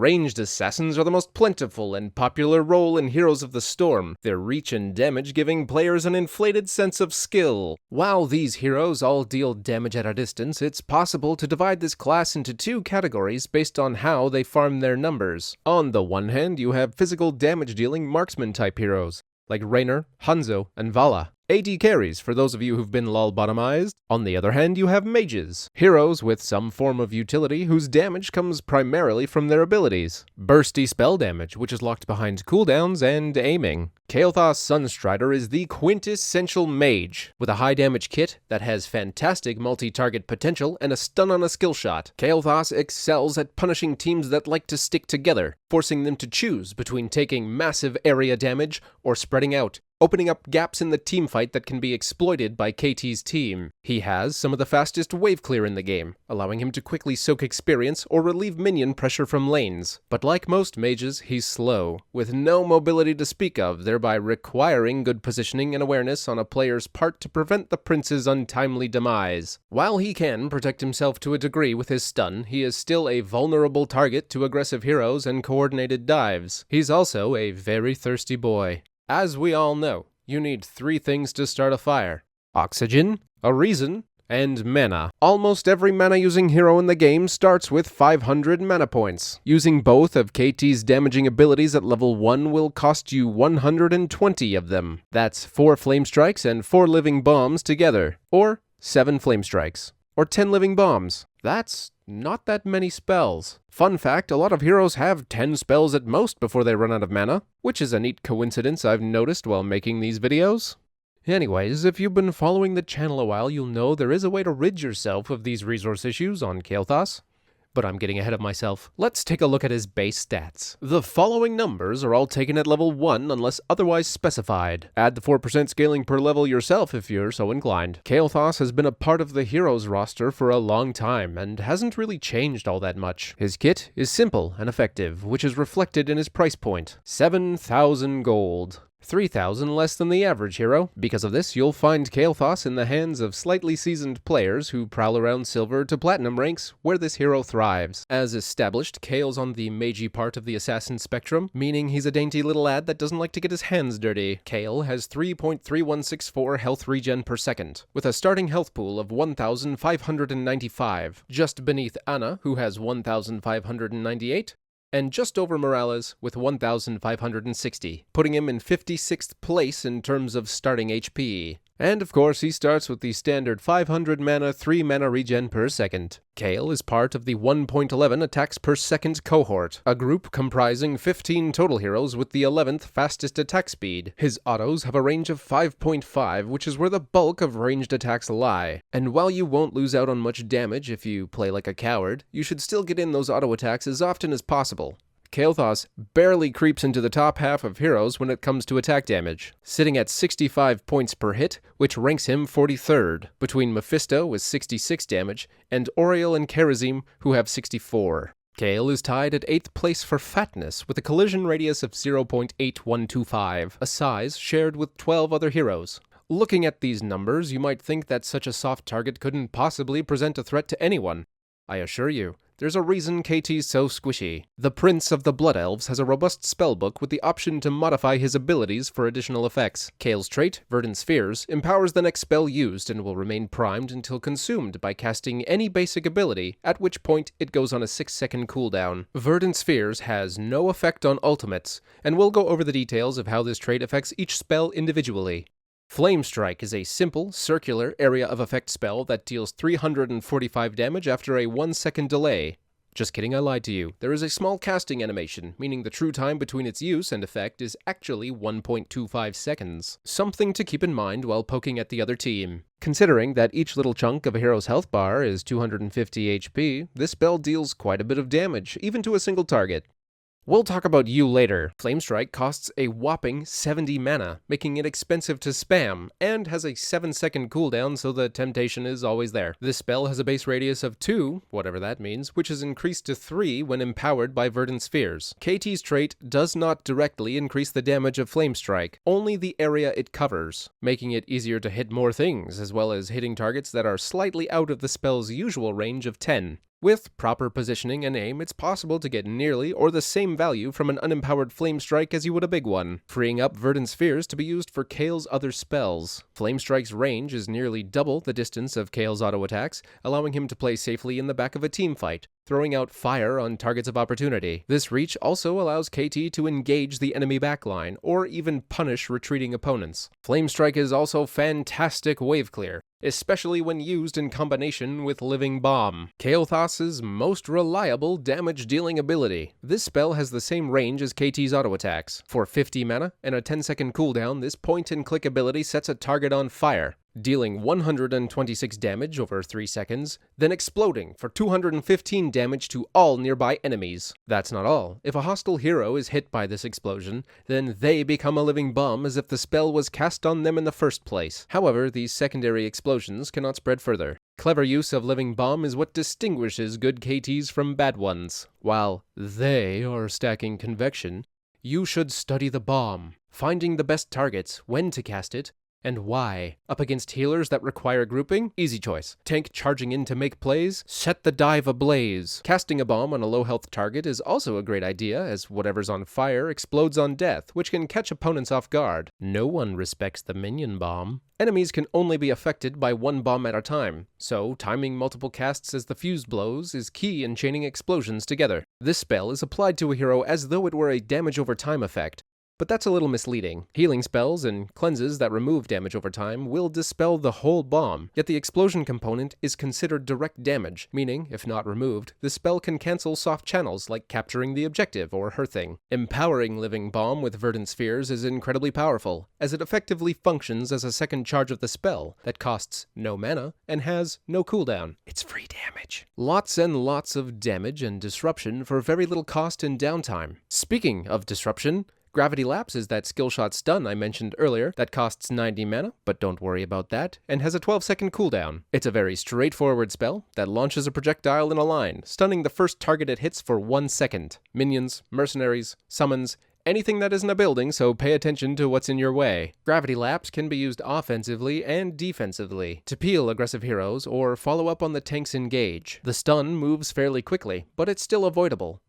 Ranged assassins are the most plentiful and popular role in Heroes of the Storm, their reach and damage giving players an inflated sense of skill. While these heroes all deal damage at a distance, it's possible to divide this class into two categories based on how they farm their numbers. On the one hand, you have physical damage dealing marksman type heroes, like Raynor, Hanzo, and Vala. AD carries for those of you who've been lol-bottomized. On the other hand, you have mages, heroes with some form of utility whose damage comes primarily from their abilities. Bursty spell damage, which is locked behind cooldowns and aiming. Kael'thas Sunstrider is the quintessential mage, with a high damage kit that has fantastic multi-target potential and a stun on a skill shot. Kael'thas excels at punishing teams that like to stick together, forcing them to choose between taking massive area damage or spreading out, opening up gaps in the teamfight that can be exploited by KT's team. He has some of the fastest wave clear in the game, allowing him to quickly soak experience or relieve minion pressure from lanes. But like most mages, he's slow, with no mobility to speak of, thereby requiring good positioning and awareness on a player's part to prevent the prince's untimely demise. While he can protect himself to a degree with his stun, he is still a vulnerable target to aggressive heroes and coordinated dives. He's also a very thirsty boy. As we all know, you need three things to start a fire: oxygen, a reason, and mana. Almost every mana-using hero in the game starts with 500 mana points. Using both of KT's damaging abilities at level 1 will cost you 120 of them. That's 4 flame strikes and 4 living bombs together, or 7 flame strikes, or 10 living bombs. That's not that many spells. Fun fact, a lot of heroes have 10 spells at most before they run out of mana, which is a neat coincidence I've noticed while making these videos. Anyways, if you've been following the channel a while, you'll know there is a way to rid yourself of these resource issues on Kael'thas. But I'm getting ahead of myself. Let's take a look at his base stats. The following numbers are all taken at level 1 unless otherwise specified. Add the 4% scaling per level yourself if you're so inclined. Kael'thas has been a part of the heroes roster for a long time and hasn't really changed all that much. His kit is simple and effective, which is reflected in his price point: 7,000 gold. 3,000 less than the average hero. Because of this, you'll find Kael'thas in the hands of slightly seasoned players who prowl around silver to platinum ranks, where this hero thrives. As established, Kael's on the magey part of the assassin spectrum, meaning he's a dainty little lad that doesn't like to get his hands dirty. Kael has 3.3164 health regen per second, with a starting health pool of 1,595, just beneath Ana, who has 1,598, and just over Morales with 1,560, putting him in 56th place in terms of starting HP. And of course, he starts with the standard 500 mana, 3 mana regen per second. Kael is part of the 1.11 attacks per second cohort, a group comprising 15 total heroes with the 11th fastest attack speed. His autos have a range of 5.5, which is where the bulk of ranged attacks lie. And while you won't lose out on much damage if you play like a coward, you should still get in those auto attacks as often as possible. Kael'thas barely creeps into the top half of heroes when it comes to attack damage, sitting at 65 points per hit, which ranks him 43rd, between Mephisto with 66 damage and Oriel and Karazim, who have 64. Kael is tied at 8th place for fatness, with a collision radius of 0.8125, a size shared with 12 other heroes. Looking at these numbers, you might think that such a soft target couldn't possibly present a threat to anyone. I assure you, there's a reason KT's so squishy. The Prince of the Blood Elves has a robust spellbook with the option to modify his abilities for additional effects. Kael's trait, Verdant Spheres, empowers the next spell used and will remain primed until consumed by casting any basic ability, at which point it goes on a 6-second cooldown. Verdant Spheres has no effect on ultimates, and we'll go over the details of how this trait affects each spell individually. Flame Strike is a simple, circular area of effect spell that deals 345 damage after a 1-second delay. Just kidding, I lied to you. There is a small casting animation, meaning the true time between its use and effect is actually 1.25 seconds. Something to keep in mind while poking at the other team. Considering that each little chunk of a hero's health bar is 250 HP, this spell deals quite a bit of damage, even to a single target. We'll talk about you later. Flame Strike costs a whopping 70 mana, making it expensive to spam, and has a 7-second cooldown, so the temptation is always there. This spell has a base radius of 2, whatever that means, which is increased to 3 when empowered by Verdant Spheres. KT's trait does not directly increase the damage of Flame Strike, only the area it covers, making it easier to hit more things, as well as hitting targets that are slightly out of the spell's usual range of 10. With proper positioning and aim, it's possible to get nearly or the same value from an unempowered Flame Strike as you would a big one, freeing up Verdant Spheres to be used for Kael's other spells. Flame Strike's range is nearly double the distance of Kael's auto attacks, allowing him to play safely in the back of a team fight, throwing out fire on targets of opportunity. This reach also allows KT to engage the enemy backline, or even punish retreating opponents. Flame Strike is also fantastic wave clear, especially when used in combination with Living Bomb, Kael'thas' most reliable damage-dealing ability. This spell has the same range as KT's auto attacks. For 50 mana and a 10-second cooldown, this point-and-click ability sets a target on fire, dealing 126 damage over 3 seconds, then exploding for 215 damage to all nearby enemies. That's not all. If a hostile hero is hit by this explosion, then they become a living bomb as if the spell was cast on them in the first place. However, these secondary explosions cannot spread further. Clever use of Living Bomb is what distinguishes good KTs from bad ones. While they are stacking convection, you should study the bomb, finding the best targets, when to cast it, and why. Up against healers that require grouping? Easy choice. Tank charging in to make plays? Set the dive ablaze. Casting a bomb on a low health target is also a great idea, as whatever's on fire explodes on death, which can catch opponents off guard. No one respects the minion bomb. Enemies can only be affected by one bomb at a time, so timing multiple casts as the fuse blows is key in chaining explosions together. This spell is applied to a hero as though it were a damage over time effect, but that's a little misleading. Healing spells and cleanses that remove damage over time will dispel the whole bomb, yet the explosion component is considered direct damage, meaning, if not removed, the spell can cancel soft channels like capturing the objective or hearthing. Empowering Living Bomb with Verdant Spheres is incredibly powerful, as it effectively functions as a second charge of the spell that costs no mana and has no cooldown. It's free damage. Lots and lots of damage and disruption for very little cost and downtime. Speaking of disruption, Gravity Lapse is that skill shot stun I mentioned earlier that costs 90 mana, but don't worry about that, and has a 12-second cooldown. It's a very straightforward spell that launches a projectile in a line, stunning the first target it hits for 1 second. Minions, mercenaries, summons, anything that isn't a building, so pay attention to what's in your way. Gravity Lapse can be used offensively and defensively, to peel aggressive heroes or follow up on the tank's engage. The stun moves fairly quickly, but it's still avoidable.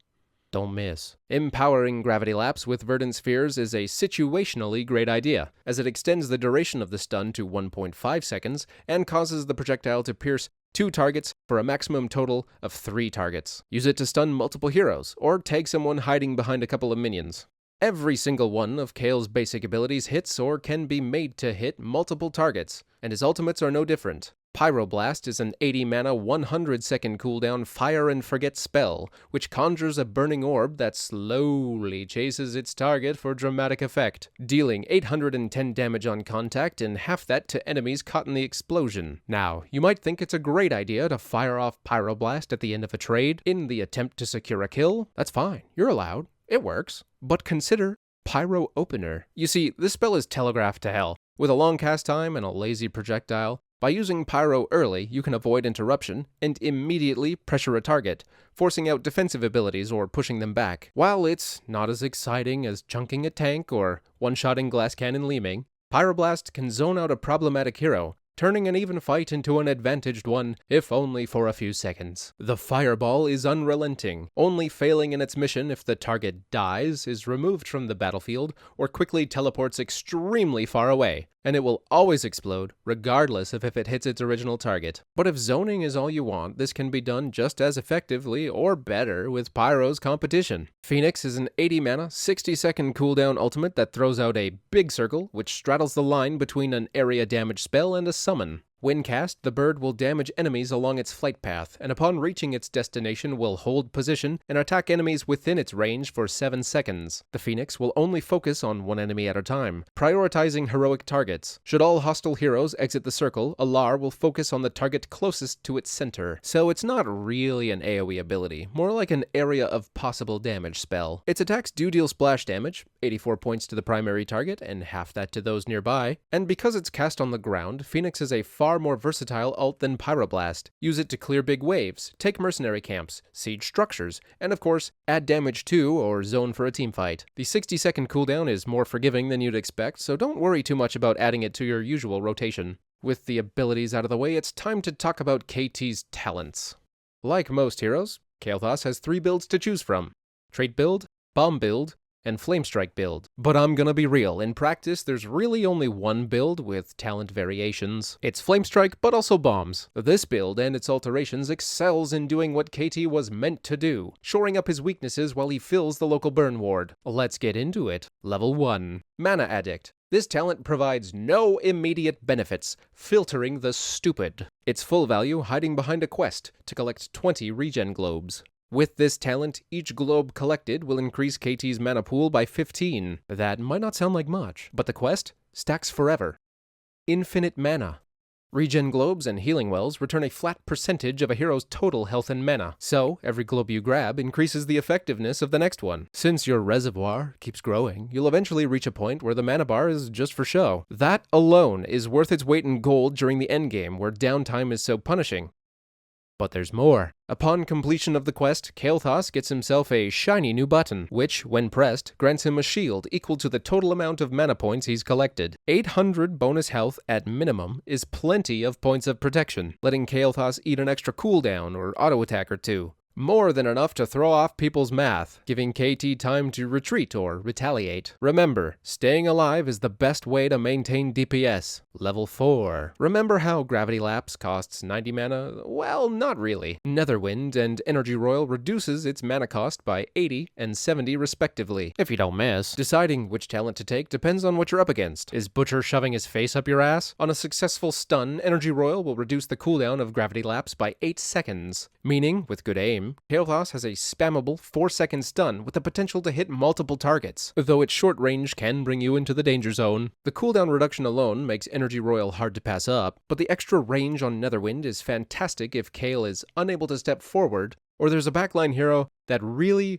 Don't miss. Empowering Gravity Lapse with Verdant Spheres is a situationally great idea, as it extends the duration of the stun to 1.5 seconds and causes the projectile to pierce 2 targets for a maximum total of 3 targets. Use it to stun multiple heroes, or tag someone hiding behind a couple of minions. Every single one of Kael's basic abilities hits or can be made to hit multiple targets, and his ultimates are no different. Pyroblast is an 80 mana 100-second cooldown fire and forget spell, which conjures a burning orb that slowly chases its target for dramatic effect, dealing 810 damage on contact and half that to enemies caught in the explosion. Now, you might think it's a great idea to fire off Pyroblast at the end of a trade in the attempt to secure a kill. That's fine, you're allowed, it works. But consider Pyro Opener. You see, this spell is telegraphed to hell. With a long cast time and a lazy projectile, by using Pyro early, you can avoid interruption and immediately pressure a target, forcing out defensive abilities or pushing them back. While it's not as exciting as chunking a tank or one-shotting Glass Cannon Leeming, Pyroblast can zone out a problematic hero, turning an even fight into an advantaged one, if only for a few seconds. The Fireball is unrelenting, only failing in its mission if the target dies, is removed from the battlefield, or quickly teleports extremely far away, and it will always explode, regardless of if it hits its original target. But if zoning is all you want, this can be done just as effectively or better with Pyro's competition. Phoenix is an 80 mana, 60-second cooldown ultimate that throws out a big circle, which straddles the line between an area damage spell and a summon. When cast, the bird will damage enemies along its flight path, and upon reaching its destination will hold position and attack enemies within its range for 7 seconds. The Phoenix will only focus on one enemy at a time, prioritizing heroic targets. Should all hostile heroes exit the circle, Alar will focus on the target closest to its center. So it's not really an AoE ability, more like an area of possible damage spell. Its attacks do deal splash damage, 84 points to the primary target and half that to those nearby, and because it's cast on the ground, Phoenix is a far more versatile ult than Pyroblast. Use it to clear big waves, take mercenary camps, siege structures, and of course, add damage to or zone for a teamfight. The 60-second cooldown is more forgiving than you'd expect, so don't worry too much about adding it to your usual rotation. With the abilities out of the way, it's time to talk about KT's talents. Like most heroes, Kael'thas has 3 builds to choose from: Trait build, Bomb build, and Flamestrike build. But I'm gonna be real, in practice there's really only one build with talent variations. It's Flamestrike, but also bombs. This build and its alterations excels in doing what KT was meant to do, shoring up his weaknesses while he fills the local burn ward. Let's get into it. Level 1. Mana Addict. This talent provides no immediate benefits, filtering the stupid. Its full value hiding behind a quest to collect 20 regen globes. With this talent, each globe collected will increase KT's mana pool by 15. That might not sound like much, but the quest stacks forever. Infinite Mana. Regen globes and healing wells return a flat percentage of a hero's total health and mana, so every globe you grab increases the effectiveness of the next one. Since your reservoir keeps growing, you'll eventually reach a point where the mana bar is just for show. That alone is worth its weight in gold during the endgame, where downtime is so punishing. But there's more. Upon completion of the quest, Kael'thas gets himself a shiny new button, which, when pressed, grants him a shield equal to the total amount of mana points he's collected. 800 bonus health at minimum is plenty of points of protection, letting Kael'thas eat an extra cooldown or auto attack or two. More than enough to throw off people's math, giving KT time to retreat or retaliate. Remember, staying alive is the best way to maintain DPS. Level 4. Remember how Gravity Lapse costs 90 mana? Well, not really. Netherwind and Energy Royal reduces its mana cost by 80 and 70 respectively, if you don't miss. Deciding which talent to take depends on what you're up against. Is Butcher shoving his face up your ass? On a successful stun, Energy Royal will reduce the cooldown of Gravity Lapse by 8 seconds, meaning, with good aim, Kael'thas has a spammable 4-second stun with the potential to hit multiple targets, though its short range can bring you into the danger zone. The cooldown reduction alone makes Energy Royal hard to pass up, but the extra range on Netherwind is fantastic if Kael is unable to step forward, or there's a backline hero that really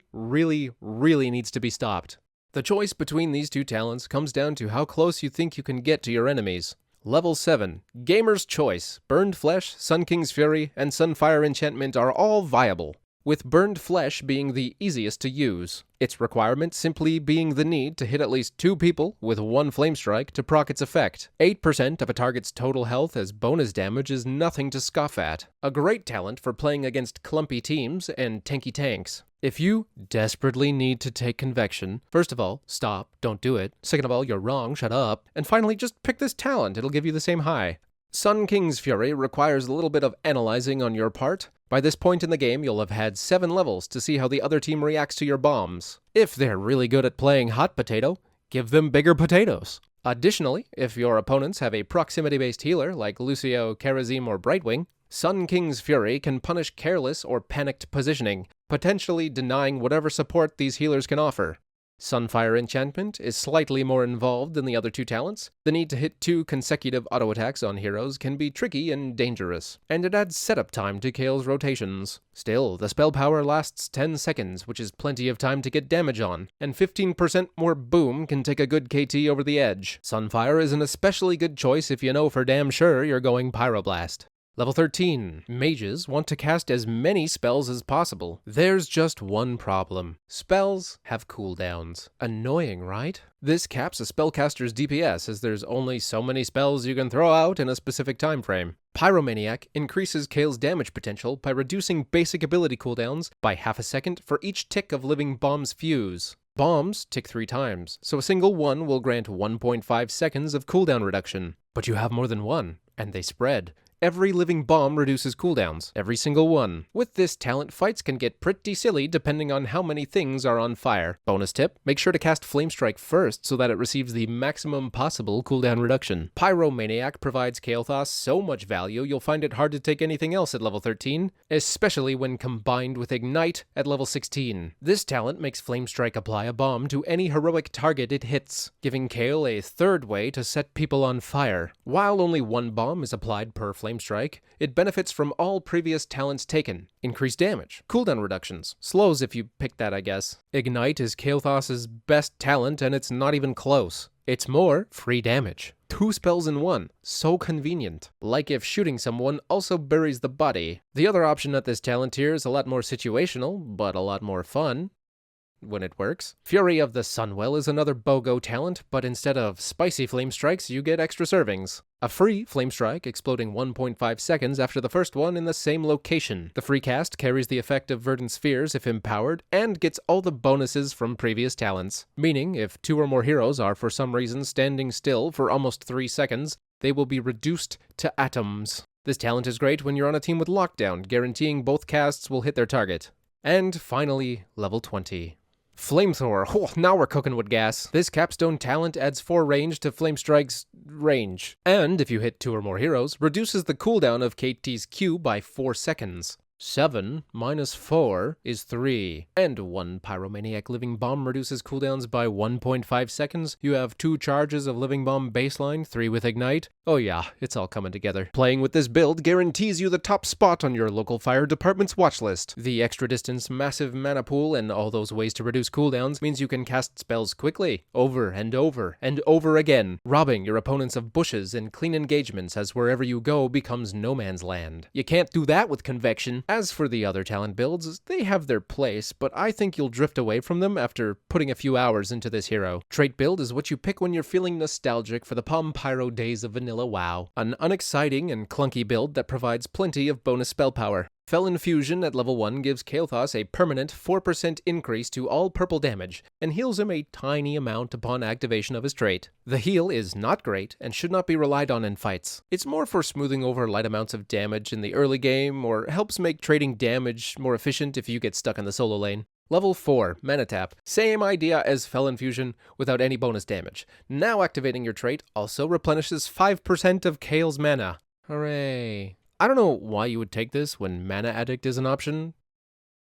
needs to be stopped. The choice between these two talents comes down to how close you think you can get to your enemies. Level 7. Gamer's Choice. Burned Flesh, Sun King's Fury, and Sunfire Enchantment are all viable, with Burned Flesh being the easiest to use. Its requirement simply being the need to hit at least 2 people with 1 Flamestrike to proc its effect. 8% of a target's total health as bonus damage is nothing to scoff at. A great talent for playing against clumpy teams and tanky tanks. If you desperately need to take Convection, first of all, stop, don't do it. Second of all, you're wrong, shut up. And finally, just pick this talent, it'll give you the same high. Sun King's Fury requires a little bit of analyzing on your part. By this point in the game, you'll have had 7 levels to see how the other team reacts to your bombs. If they're really good at playing hot potato, give them bigger potatoes. Additionally, if your opponents have a proximity-based healer like Lucio, Karazim, or Brightwing, Sun King's Fury can punish careless or panicked positioning, potentially denying whatever support these healers can offer. Sunfire Enchantment is slightly more involved than the other 2 talents. The need to hit 2 consecutive auto attacks on heroes can be tricky and dangerous, and it adds setup time to Kael's rotations. Still, the spell power lasts 10 seconds, which is plenty of time to get damage on, and 15% more boom can take a good KT over the edge. Sunfire is an especially good choice if you know for damn sure you're going Pyroblast. Level 13. Mages want to cast as many spells as possible. There's just one problem. Spells have cooldowns. Annoying, right? This caps a spellcaster's DPS as there's only so many spells you can throw out in a specific time frame. Pyromaniac increases Kael's damage potential by reducing basic ability cooldowns by half a second for each tick of living bomb's fuse. Bombs tick 3 times, so a single one will grant 1.5 seconds of cooldown reduction. But you have more than one, and they spread. Every living bomb reduces cooldowns, every single one. With this talent, fights can get pretty silly depending on how many things are on fire. Bonus tip, make sure to cast Flamestrike first so that it receives the maximum possible cooldown reduction. Pyromaniac provides Kael'thas so much value you'll find it hard to take anything else at level 13, especially when combined with Ignite at level 16. This talent makes Flamestrike apply a bomb to any heroic target it hits, giving Kael a third way to set people on fire. While only 1 bomb is applied per Flamestrike, it benefits from all previous talents taken. Increased damage, cooldown reductions, slows if you pick that I guess. Ignite is Kael'thas' best talent and it's not even close. It's more free damage. 2 spells in 1, so convenient. Like if shooting someone also buries the body. The other option at this talent tier is a lot more situational, but a lot more fun. When it works. Fury of the Sunwell is another BOGO talent, but instead of spicy flame strikes, you get extra servings. A free Flame Strike, exploding 1.5 seconds after the first one in the same location. The free cast carries the effect of Verdant Spheres if empowered, and gets all the bonuses from previous talents. Meaning, if 2 or more heroes are for some reason standing still for almost 3 seconds, they will be reduced to atoms. This talent is great when you're on a team with lockdown, guaranteeing both casts will hit their target. And finally, level 20. Flamethrower. Oh, now we're cooking with gas. This capstone talent adds 4 range to Flame Strike's range. And if you hit 2 or more heroes, reduces the cooldown of Kael'thas' Q by 4 seconds. 7 minus 4 is 3. And 1 Pyromaniac Living Bomb reduces cooldowns by 1.5 seconds. You have 2 charges of Living Bomb baseline, 3 with Ignite. Oh yeah, it's all coming together. Playing with this build guarantees you the top spot on your local fire department's watch list. The extra distance, massive mana pool, and all those ways to reduce cooldowns means you can cast spells quickly, over and over and over again, robbing your opponents of bushes and clean engagements as wherever you go becomes no man's land. You can't do that with Convection. As for the other talent builds, they have their place, but I think you'll drift away from them after putting a few hours into this hero. Trait build is what you pick when you're feeling nostalgic for the Palm Pyro days of vanilla WoW. An unexciting and clunky build that provides plenty of bonus spell power. Felon Fusion at level 1 gives Kael'thas a permanent 4% increase to all purple damage, and heals him a tiny amount upon activation of his trait. The heal is not great, and should not be relied on in fights. It's more for smoothing over light amounts of damage in the early game, or helps make trading damage more efficient if you get stuck in the solo lane. Level 4, Mana Tap. Same idea as Felon Fusion, without any bonus damage. Now activating your trait also replenishes 5% of Kael's mana. Hooray. I don't know why you would take this when Mana Addict is an option.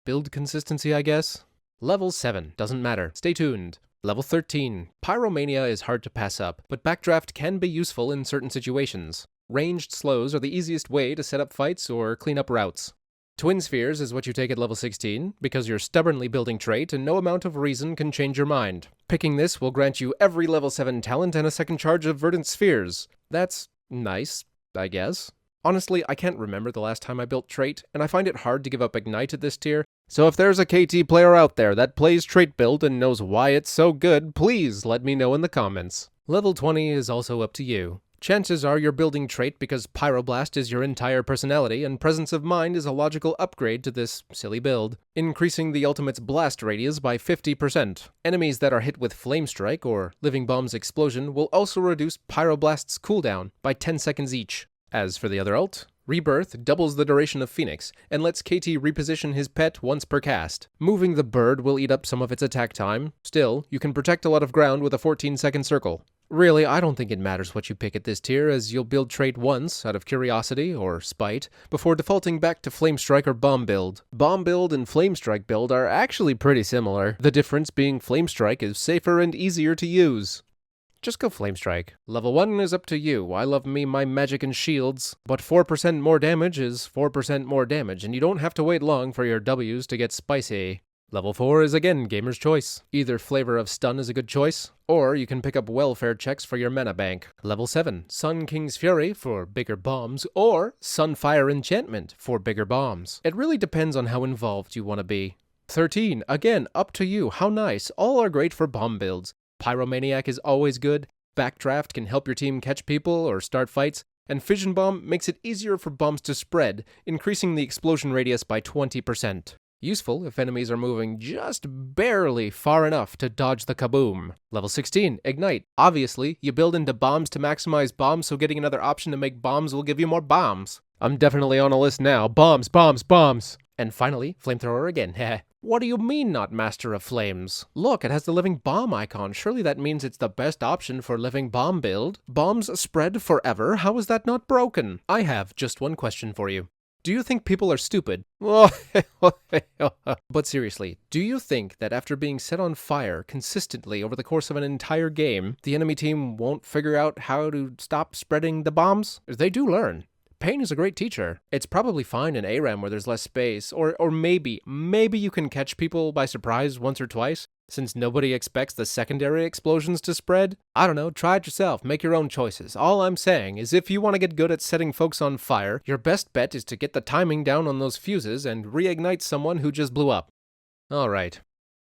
Build consistency, I guess. Level 7, doesn't matter. Stay tuned. Level 13, Pyromania is hard to pass up, but Backdraft can be useful in certain situations. Ranged slows are the easiest way to set up fights or clean up routes. Twin Spheres is what you take at level 16, because you're stubbornly building trait and no amount of reason can change your mind. Picking this will grant you every level 7 talent and a second charge of Verdant Spheres. That's nice, I guess. Honestly, I can't remember the last time I built trait, and I find it hard to give up Ignite at this tier, so if there's a KT player out there that plays trait build and knows why it's so good, please let me know in the comments. Level 20 is also up to you. Chances are you're building trait because Pyroblast is your entire personality, and Presence of Mind is a logical upgrade to this silly build, increasing the ultimate's blast radius by 50%. Enemies that are hit with Flame Strike or Living Bomb's Explosion will also reduce Pyroblast's cooldown by 10 seconds each. As for the other ult, Rebirth doubles the duration of Phoenix, and lets KT reposition his pet once per cast. Moving the bird will eat up some of its attack time. Still, you can protect a lot of ground with a 14-second circle. Really, I don't think it matters what you pick at this tier, as you'll build trait once, out of curiosity or spite, before defaulting back to Flame Strike or Bomb build. Bomb build and Flame Strike build are actually pretty similar, the difference being Flame Strike is safer and easier to use. Just go Flame Strike. Level 1 is up to you. I love me my magic and shields, but 4% more damage is 4% more damage, and you don't have to wait long for your W's to get spicy. Level 4 is again gamer's choice. Either Flavor of Stun is a good choice, or you can pick up welfare checks for your mana bank. Level 7, Sun King's Fury for bigger bombs, or Sunfire Enchantment for bigger bombs. It really depends on how involved you want to be. 13, again, up to you. How nice. All are great for bomb builds. Pyromaniac is always good, Backdraft can help your team catch people or start fights, and Fission Bomb makes it easier for bombs to spread, increasing the explosion radius by 20%. Useful if enemies are moving just barely far enough to dodge the kaboom. Level 16, Ignite. Obviously, you build into bombs to maximize bombs, so getting another option to make bombs will give you more bombs. I'm definitely on a list now. Bombs, bombs, bombs! And finally, Flamethrower again, heh. What do you mean not Master of Flames? Look, it has the Living Bomb icon. Surely that means it's the best option for Living Bomb build. Bombs spread forever? How is that not broken? I have just one question for you. Do you think people are stupid? But seriously, do you think that after being set on fire consistently over the course of an entire game, the enemy team won't figure out how to stop spreading the bombs? They do learn. Pain is a great teacher. It's probably fine in ARAM where there's less space, or maybe you can catch people by surprise once or twice, since nobody expects the secondary explosions to spread. I don't know, try it yourself, make your own choices. All I'm saying is if you want to get good at setting folks on fire, your best bet is to get the timing down on those fuses and reignite someone who just blew up. Alright,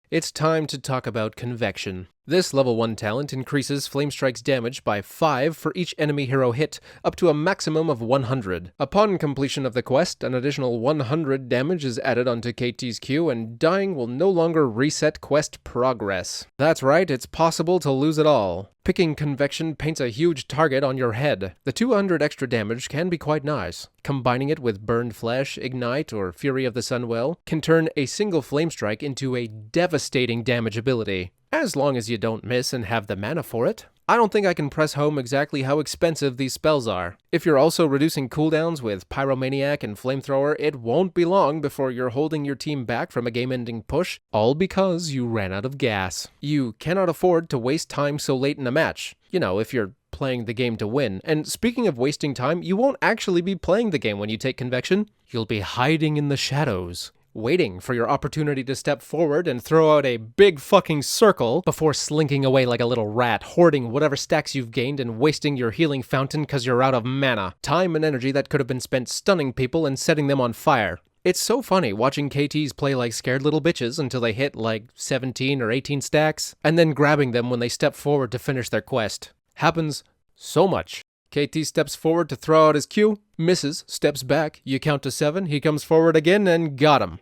it's time to talk about Convection. This level 1 talent increases Flame Strike's damage by 5 for each enemy hero hit, up to a maximum of 100. Upon completion of the quest, an additional 100 damage is added onto KT's Q, and dying will no longer reset quest progress. That's right, it's possible to lose it all. Picking Convection paints a huge target on your head. The 200 extra damage can be quite nice. Combining it with Burned Flesh, Ignite, or Fury of the Sunwell can turn a single Flame Strike into a devastating damage ability, as long as you don't miss and have the mana for it. I don't think I can press home exactly how expensive these spells are. If you're also reducing cooldowns with Pyromaniac and Flamethrower, it won't be long before you're holding your team back from a game-ending push, all because you ran out of gas. You cannot afford to waste time so late in a match. You know, if you're playing the game to win. And speaking of wasting time, you won't actually be playing the game when you take Convection. You'll be hiding in the shadows, waiting for your opportunity to step forward and throw out a big fucking circle before slinking away like a little rat, hoarding whatever stacks you've gained and wasting your healing fountain because you're out of mana. Time and energy that could have been spent stunning people and setting them on fire. It's so funny watching KTs play like scared little bitches until they hit like 17 or 18 stacks, and then grabbing them when they step forward to finish their quest. Happens so much. KT steps forward to throw out his Q, misses, steps back, you count to 7, he comes forward again and got him.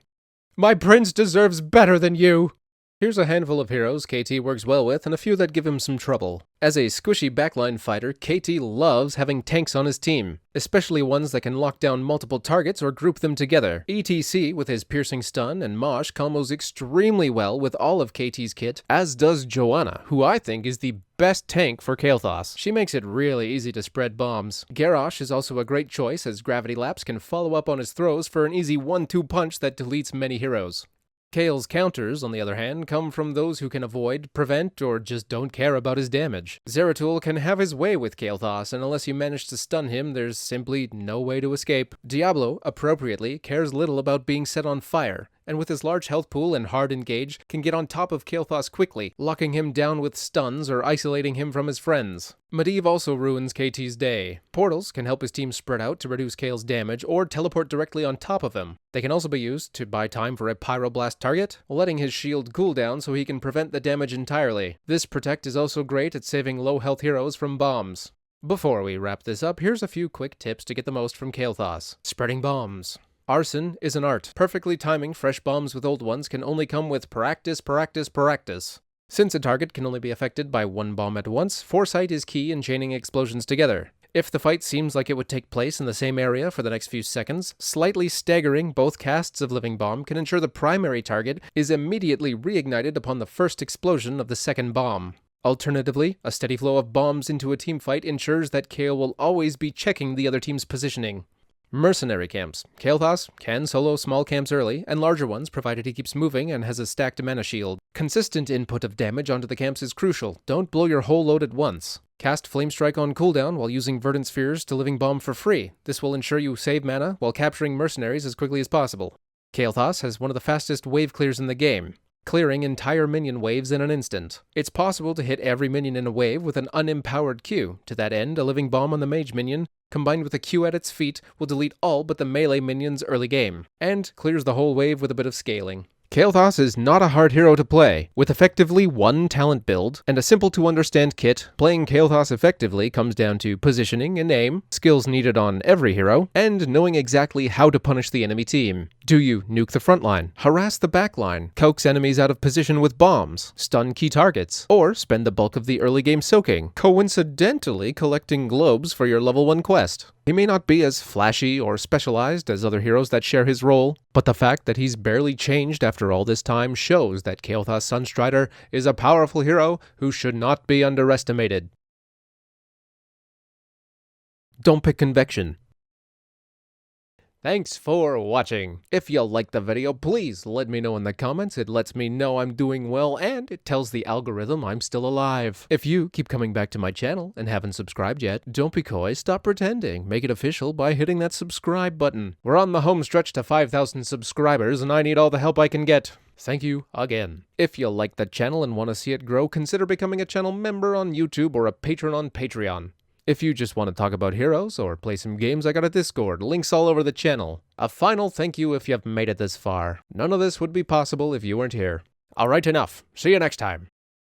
My prince deserves better than you! Here's a handful of heroes KT works well with and a few that give him some trouble. As a squishy backline fighter, KT loves having tanks on his team, especially ones that can lock down multiple targets or group them together. ETC with his piercing stun and Mosh combos extremely well with all of KT's kit, as does Joanna, who I think is the best tank for Kael'thas. She makes it really easy to spread bombs. Garrosh is also a great choice as Gravity Lapse can follow up on his throws for an easy 1-2 punch that deletes many heroes. Kael's counters, on the other hand, come from those who can avoid, prevent, or just don't care about his damage. Zeratul can have his way with Kael'thas, and unless you manage to stun him, there's simply no way to escape. Diablo, appropriately, cares little about being set on fire, and with his large health pool and hard engage, can get on top of Kael'thas quickly, locking him down with stuns or isolating him from his friends. Medivh also ruins KT's day. Portals can help his team spread out to reduce Kael's damage or teleport directly on top of him. They can also be used to buy time for a Pyroblast target, letting his shield cool down so he can prevent the damage entirely. This Protect is also great at saving low health heroes from bombs. Before we wrap this up, here's a few quick tips to get the most from Kael'thas. Spreading bombs. Arson is an art. Perfectly timing fresh bombs with old ones can only come with practice. Since a target can only be affected by one bomb at once, foresight is key in chaining explosions together. If the fight seems like it would take place in the same area for the next few seconds, slightly staggering both casts of Living Bomb can ensure the primary target is immediately reignited upon the first explosion of the second bomb. Alternatively, a steady flow of bombs into a teamfight ensures that Kael will always be checking the other team's positioning. Mercenary camps. Kael'thas can solo small camps early, and larger ones provided he keeps moving and has a stacked mana shield. Consistent input of damage onto the camps is crucial. Don't blow your whole load at once. Cast Flame Strike on cooldown while using Verdant Spheres to Living Bomb for free. This will ensure you save mana while capturing mercenaries as quickly as possible. Kael'thas has one of the fastest wave clears in the game, clearing entire minion waves in an instant. It's possible to hit every minion in a wave with an unempowered Q. To that end, a Living Bomb on the mage minion, combined with a Q at its feet, will delete all but the melee minions early game, and clears the whole wave with a bit of scaling. Kael'thas is not a hard hero to play. With effectively one talent build and a simple-to-understand kit, playing Kael'thas effectively comes down to positioning and aim, skills needed on every hero, and knowing exactly how to punish the enemy team. Do you nuke the front line, harass the back line, coax enemies out of position with bombs, stun key targets, or spend the bulk of the early game soaking, coincidentally collecting globes for your level 1 quest? He may not be as flashy or specialized as other heroes that share his role, but the fact that he's barely changed after all this time shows that Kael'thas Sunstrider is a powerful hero who should not be underestimated. Don't pick Convection. Thanks for watching. If you liked the video, please let me know in the comments. It lets me know I'm doing well, and it tells the algorithm I'm still alive. If you keep coming back to my channel and haven't subscribed yet, don't be coy, stop pretending. Make it official by hitting that subscribe button. We're on the home stretch to 5,000 subscribers, and I need all the help I can get. Thank you again. If you like the channel and want to see it grow, consider becoming a channel member on YouTube or a patron on Patreon. If you just want to talk about heroes or play some games, I got a Discord, links all over the channel. A final thank you if you've made it this far. None of this would be possible if you weren't here. Alright, enough. See you next time.